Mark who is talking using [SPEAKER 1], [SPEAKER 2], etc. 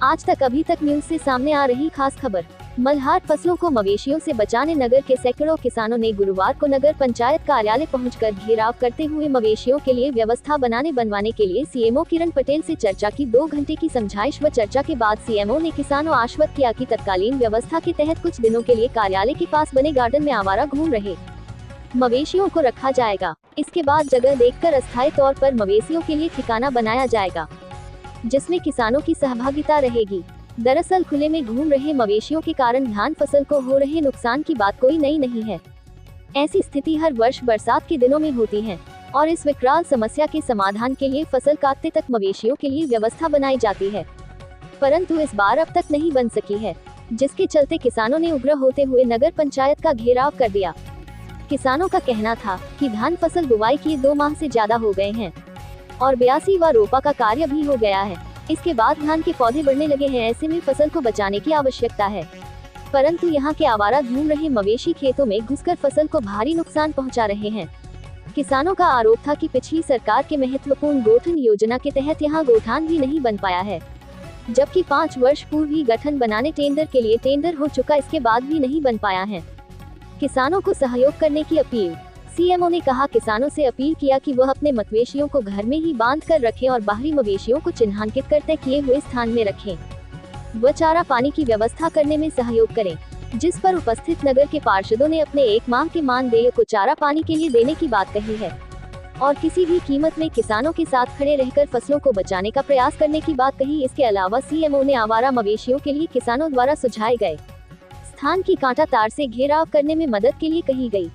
[SPEAKER 1] आज तक अभी तक न्यूज से सामने आ रही खास खबर। मल्हार फसलों को मवेशियों से बचाने नगर के सैकड़ों किसानों ने गुरुवार को नगर पंचायत कार्यालय पहुंचकर घेराव करते हुए मवेशियों के लिए व्यवस्था बनवाने के लिए सीएमओ किरण पटेल से चर्चा की। 2 घंटे की समझाइश व चर्चा के बाद सीएमओ ने किसानों आश्वस्त किया कि तत्कालीन व्यवस्था के तहत कुछ दिनों के लिए कार्यालय के पास बने गार्डन में आवारा घूम रहे मवेशियों को रखा जाएगा। इसके बाद जगह देखकर अस्थायी तौर पर मवेशियों के लिए ठिकाना बनाया जाएगा, जिसमें किसानों की सहभागिता रहेगी। दरअसल खुले में घूम रहे मवेशियों के कारण धान फसल को हो रहे नुकसान की बात कोई नई नहीं है। ऐसी स्थिति हर वर्ष बरसात के दिनों में होती है और इस विकराल समस्या के समाधान के लिए फसल काटते तक मवेशियों के लिए व्यवस्था बनाई जाती है, परंतु इस बार अब तक नहीं बन सकी है, जिसके चलते किसानों ने उग्र होते हुए नगर पंचायत का घेराव कर दिया। किसानों का कहना था कि धान फसल बुवाई किए 2 माह से ज्यादा हो गए हैं और 82 व रोपा का कार्य भी हो गया है। इसके बाद धान के पौधे बढ़ने लगे हैं, ऐसे में फसल को बचाने की आवश्यकता है, परंतु यहाँ के आवारा घूम रहे मवेशी खेतों में घुसकर फसल को भारी नुकसान पहुँचा रहे हैं। किसानों का आरोप था कि पिछली सरकार के महत्वपूर्ण गोठन योजना के तहत यहाँ गोठान भी नहीं बन पाया है, जबकि 5 वर्ष पूर्व ही गठन बनाने टेंडर के लिए टेंडर हो चुका, इसके बाद भी नहीं बन पाया है। किसानों को सहयोग करने की अपील। सीएमओ ने कहा, किसानों से अपील किया कि वह अपने मवेशियों को घर में ही बांध कर रखें और बाहरी मवेशियों को चिन्हांकित कर तय किए हुए स्थान में रखें। व चारा पानी की व्यवस्था करने में सहयोग करें, जिस पर उपस्थित नगर के पार्षदों ने अपने 1 माह के मानदेय को चारा पानी के लिए देने की बात कही है और किसी भी कीमत में किसानों के साथ खड़े रहकर फसलों को बचाने का प्रयास करने की बात कही। इसके अलावा सीएमओ ने आवारा मवेशियों के लिए किसानों द्वारा सुझाए गए स्थान की कांटा तार से घेराव करने में मदद के लिए कही गई।